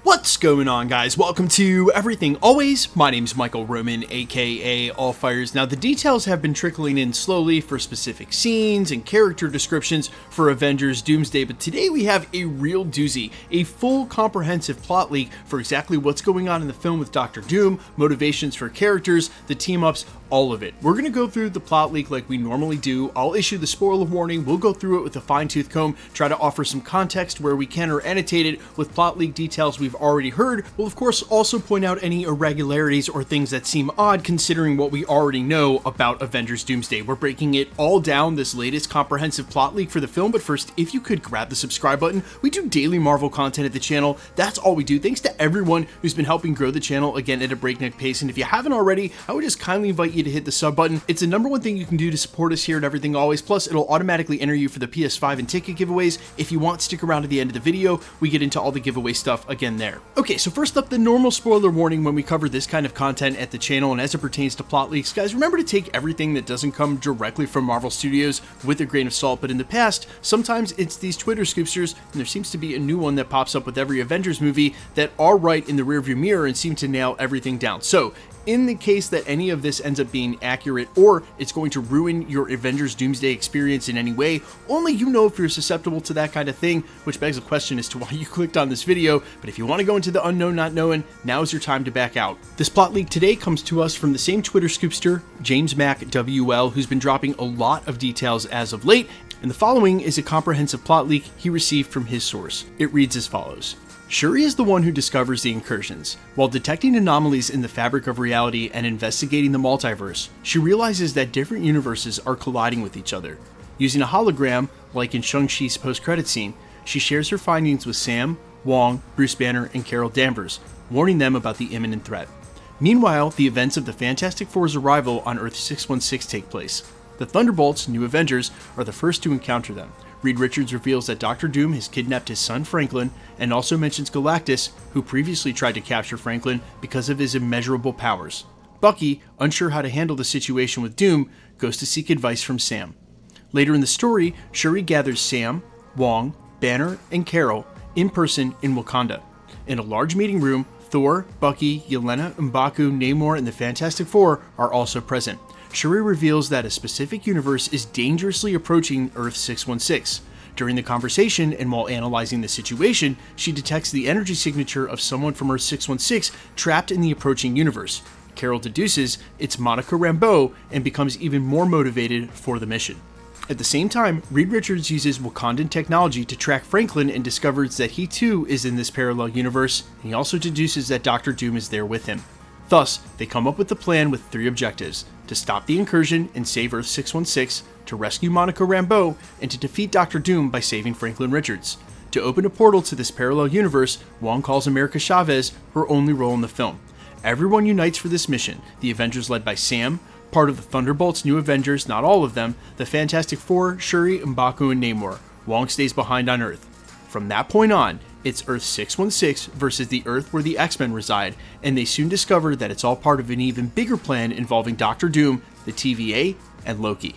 What's going on, guys? Welcome to Everything Always. My name's Michael Roman, aka Allfires. Now, the details have been trickling in slowly for specific scenes and character descriptions for Avengers Doomsday, but today we have a real doozy, a full comprehensive plot leak for exactly what's going on in the film with Doctor Doom, motivations for characters, the team-ups, all of it. We're going to go through the plot leak like we normally do. I'll issue the spoiler warning. We'll go through it with a fine-tooth comb, try to offer some context where we can or annotate it with plot leak details we've already heard. We'll of course also point out any irregularities or things that seem odd considering what we already know about Avengers Doomsday. We're breaking it all down, this latest comprehensive plot leak for the film, but first, if you could grab the subscribe button. We do daily Marvel content at the channel. That's all we do. Thanks to everyone who's been helping grow the channel, again, at a breakneck pace, and if you haven't already, I would just kindly invite you to hit the sub button. It's the number one thing you can do to support us here at Everything Always, plus it'll automatically enter you for the PS5 and ticket giveaways. If you want, stick around to the end of the video. We get into all the giveaway stuff again there. Okay, so first up, the normal spoiler warning when we cover this kind of content at the channel, and as it pertains to plot leaks, guys, remember to take everything that doesn't come directly from Marvel Studios with a grain of salt, but in the past, sometimes it's these Twitter scoopsters, and there seems to be a new one that pops up with every Avengers movie that are right in the rearview mirror and seem to nail everything down. So, in the case that any of this ends up being accurate or it's going to ruin your Avengers Doomsday experience in any way, only you know if you're susceptible to that kind of thing, which begs the question as to why you clicked on this video. But if you want to go into the unknown not knowing, now's your time to back out. This plot leak today comes to us from the same Twitter scoopster, James Mac WL, who's been dropping a lot of details as of late, and the following is a comprehensive plot leak he received from his source. It reads as follows. Shuri is the one who discovers the incursions. While detecting anomalies in the fabric of reality and investigating the multiverse, she realizes that different universes are colliding with each other. Using a hologram, like in Shang-Chi's post-credit scene, she shares her findings with Sam, Wong, Bruce Banner, and Carol Danvers, warning them about the imminent threat. Meanwhile, the events of the Fantastic Four's arrival on Earth 616 take place. The Thunderbolts, new Avengers, are the first to encounter them. Reed Richards reveals that Dr. Doom has kidnapped his son Franklin, and also mentions Galactus, who previously tried to capture Franklin because of his immeasurable powers. Bucky, unsure how to handle the situation with Doom, goes to seek advice from Sam. Later in the story, Shuri gathers Sam, Wong, Banner, and Carol in person in Wakanda. In a large meeting room, Thor, Bucky, Yelena, M'Baku, Namor, and the Fantastic Four are also present. Shuri reveals that a specific universe is dangerously approaching Earth 616. During the conversation, and while analyzing the situation, she detects the energy signature of someone from Earth 616 trapped in the approaching universe. Carol deduces it's Monica Rambeau and becomes even more motivated for the mission. At the same time, Reed Richards uses Wakandan technology to track Franklin and discovers that he too is in this parallel universe, and he also deduces that Dr. Doom is there with him. Thus, they come up with a plan with three objectives: to stop the incursion and save Earth 616, to rescue Monica Rambeau, and to defeat Dr. Doom by saving Franklin Richards. To open a portal to this parallel universe, Wong calls America Chavez her only role in the film. Everyone unites for this mission, the Avengers led by Sam, part of the Thunderbolts' new Avengers, not all of them, the Fantastic Four, Shuri, M'Baku, and Namor. Wong stays behind on Earth. From that point on, it's Earth 616 versus the Earth where the X-Men reside, and they soon discover that it's all part of an even bigger plan involving Dr. Doom, the TVA, and Loki.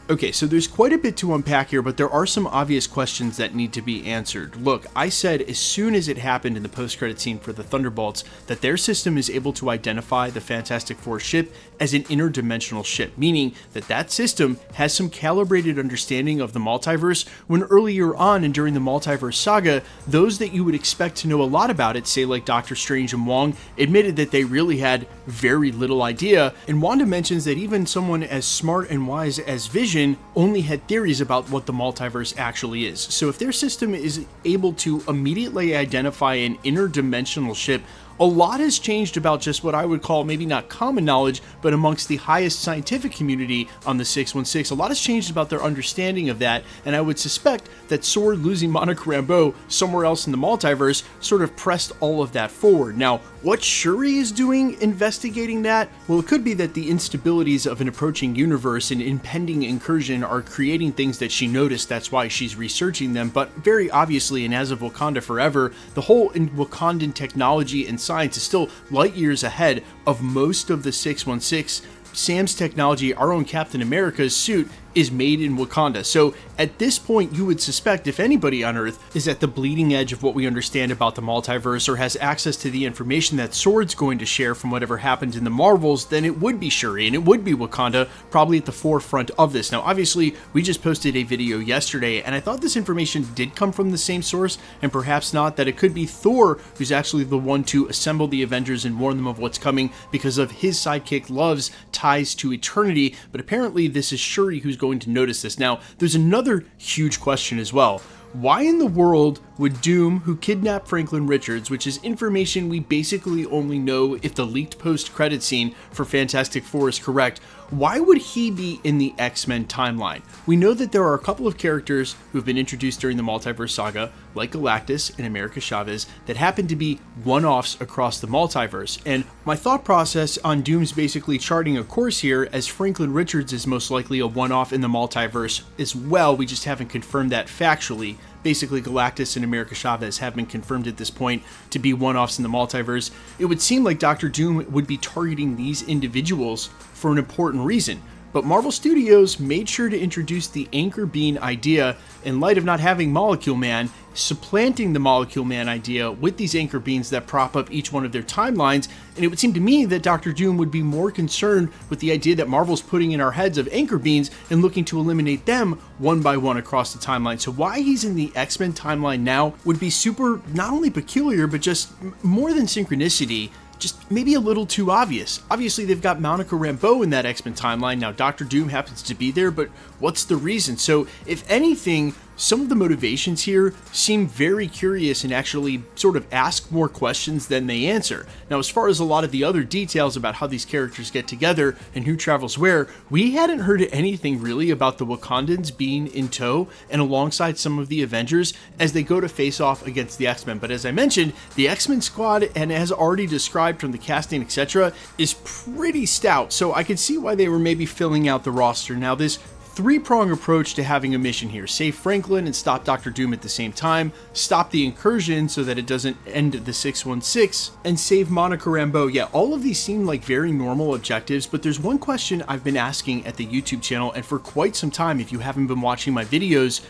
Okay, so there's quite a bit to unpack here, but there are some obvious questions that need to be answered. Look, I said as soon as it happened in the post-credit scene for the Thunderbolts that their system is able to identify the Fantastic Four ship as an interdimensional ship, meaning that that system has some calibrated understanding of the multiverse, when earlier on and during the Multiverse Saga, those that you would expect to know a lot about it, say like Doctor Strange and Wong, admitted that they really had very little idea, and Wanda mentions that even someone as smart and wise as Vision only had theories about what the multiverse actually is. So if their system is able to immediately identify an interdimensional ship, a lot has changed about just what I would call maybe not common knowledge, but amongst the highest scientific community on the 616. A lot has changed about their understanding of that, and I would suspect that Sword losing Monica Rambeau somewhere else in the multiverse sort of pressed all of that forward. Now, what Shuri is doing investigating that? Well, it could be that the instabilities of an approaching universe and impending incursion are creating things that she noticed, that's why she's researching them, but very obviously, and as of Wakanda Forever, the whole Wakandan technology and science is still light years ahead of most of the 616. Sam's technology, our own Captain America's suit, is made in Wakanda. So at this point, you would suspect if anybody on Earth is at the bleeding edge of what we understand about the multiverse or has access to the information that Sword's going to share from whatever happened in the Marvels, then it would be Shuri and it would be Wakanda, probably at the forefront of this. Now, obviously, we just posted a video yesterday and I thought this information did come from the same source, and perhaps not, that it could be Thor who's actually the one to assemble the Avengers and warn them of what's coming because of his sidekick Love's ties to eternity, but apparently this is Shuri who's going to notice this. Now, there's another huge question as well. Why in the world would Doom, who kidnapped Franklin Richards, which is information we basically only know if the leaked post-credit scene for Fantastic Four is correct, why would he be in the X-Men timeline? We know that there are a couple of characters who have been introduced during the Multiverse Saga, like Galactus and America Chavez, that happen to be one-offs across the multiverse. And my thought process on Doom's basically charting a course here, as Franklin Richards is most likely a one-off in the multiverse as well, we just haven't confirmed that factually. Basically, Galactus and America Chavez have been confirmed at this point to be one-offs in the multiverse. It would seem like Dr. Doom would be targeting these individuals for an important reason. But Marvel Studios made sure to introduce the Anchor Bean idea in light of not having Molecule Man, supplanting the Molecule Man idea with these Anchor Beans that prop up each one of their timelines. And it would seem to me that Dr. Doom would be more concerned with the idea that Marvel's putting in our heads of Anchor Beans and looking to eliminate them one by one across the timeline. So why he's in the X-Men timeline now would be super, not only peculiar, but just more than synchronicity, just maybe a little too obvious. Obviously, they've got Monica Rambeau in that X-Men timeline. Now, Dr. Doom happens to be there, but what's the reason? So, if anything, some of the motivations here seem very curious and actually sort of ask more questions than they answer. Now, as far as a lot of the other details about how these characters get together and who travels where, we hadn't heard anything really about the Wakandans being in tow and alongside some of the Avengers as they go to face off against the X-Men. But as I mentioned, the X-Men squad, and as already described from the casting, etc., is pretty stout, so I could see why they were maybe filling out the roster. Now, this three-prong approach to having a mission here: save Franklin and stop Dr. Doom at the same time, stop the incursion so that it doesn't end the 616, and save Monica Rambeau. Yeah, all of these seem like very normal objectives, but there's one question I've been asking at the YouTube channel, and for quite some time, if you haven't been watching my videos.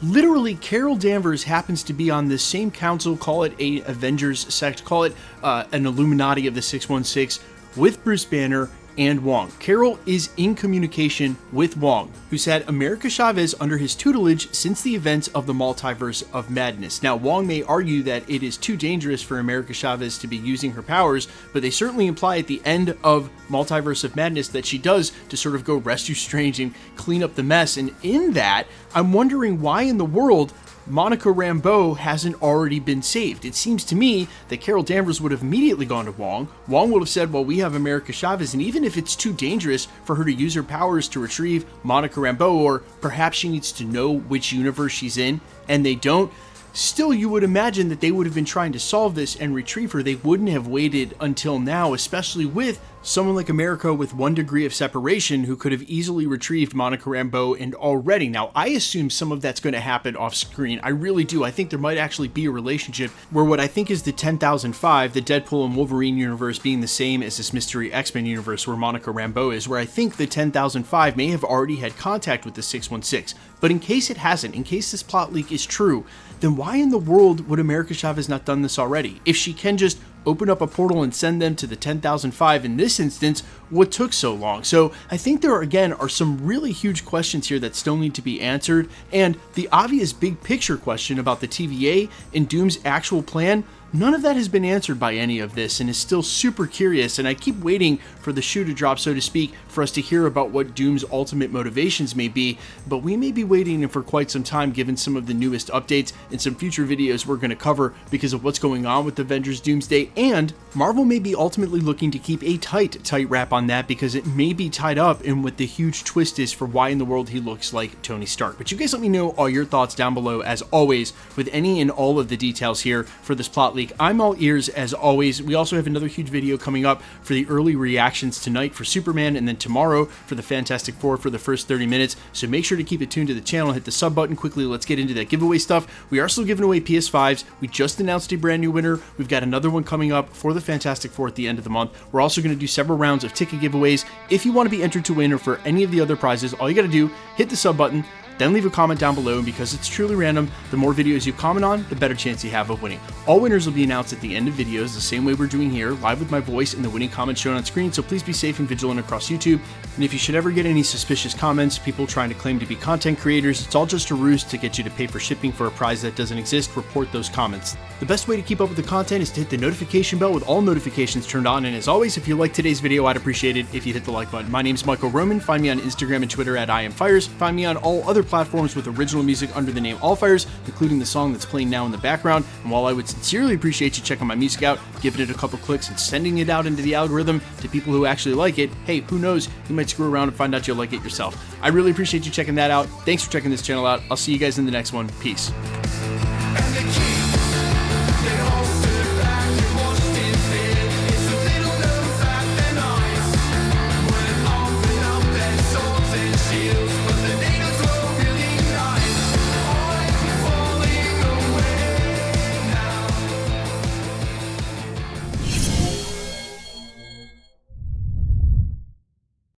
Literally, Carol Danvers happens to be on this same council, call it a Avengers sect, call it an Illuminati of the 616, with Bruce Banner and Wong. Carol is in communication with Wong, who's had America Chavez under his tutelage since the events of the Multiverse of Madness. Now, Wong may argue that it is too dangerous for America Chavez to be using her powers, but they certainly imply at the end of Multiverse of Madness that she does to sort of go rescue Strange and clean up the mess. And in that, I'm wondering why in the world Monica Rambeau hasn't already been saved. It seems to me that Carol Danvers would have immediately gone to Wong. Wong would have said, well, we have America Chavez, and even if it's too dangerous for her to use her powers to retrieve Monica Rambeau, or perhaps she needs to know which universe she's in, and they don't, still, you would imagine that they would have been trying to solve this and retrieve her. They wouldn't have waited until now, especially with someone like America with 1 degree of separation who could have easily retrieved Monica Rambeau and already. Now, I assume some of that's going to happen off screen. I really do. I think there might actually be a relationship where what I think is the 10,005, the Deadpool and Wolverine universe being the same as this Mystery X-Men universe where Monica Rambeau is, where I think the 10,005 may have already had contact with the 616. But in case it hasn't, in case this plot leak is true, then why in the world would America Chavez not done this already? If she can just open up a portal and send them to the 10,005 in this instance, what took so long? So I think there are some really huge questions here that still need to be answered, and the obvious big picture question about the TVA and Doom's actual plan, none of that has been answered by any of this and is still super curious, and I keep waiting for the shoe to drop, so to speak, for us to hear about what Doom's ultimate motivations may be, but we may be waiting for quite some time given some of the newest updates and some future videos we're going to cover because of what's going on with Avengers Doomsday, and Marvel may be ultimately looking to keep a tight wrap on that because it may be tied up in what the huge twist is for why in the world he looks like Tony Stark. But you guys let me know all your thoughts down below, as always, with any and all of the details here for this plot leak. I'm all ears as always. We also have another huge video coming up for the early reactions tonight for Superman, and then tomorrow for the Fantastic Four for the first 30 minutes. So make sure to keep it tuned to the channel. Hit the sub button quickly. Let's get into that giveaway stuff. We are still giving away PS5s. We just announced a brand new winner. We've got another one coming up for the Fantastic Four at the end of the month. We're also going to do several rounds of ticket giveaways. If you want to be entered to win or for any of the other prizes, all you got to do, hit the sub button, then leave a comment down below, and because it's truly random, the more videos you comment on, the better chance you have of winning. All winners will be announced at the end of videos, the same way we're doing here, live with my voice and the winning comments shown on screen, so please be safe and vigilant across YouTube. And if you should ever get any suspicious comments, people trying to claim to be content creators, it's all just a ruse to get you to pay for shipping for a prize that doesn't exist. Report those comments. The best way to keep up with the content is to hit the notification bell with all notifications turned on, and as always, if you like today's video, I'd appreciate it if you hit the like button. My name's Michael Roman. Find me on Instagram and Twitter at IamFires. Find me on all other platforms with original music under the name Allfires, including the song that's playing now in the background. And while I would sincerely appreciate you checking my music out, giving it a couple clicks and sending it out into the algorithm to people who actually like it, hey, who knows, you might screw around and find out you'll like it yourself. I really appreciate you checking that out. Thanks for checking this channel out. I'll see you guys in the next one. Peace.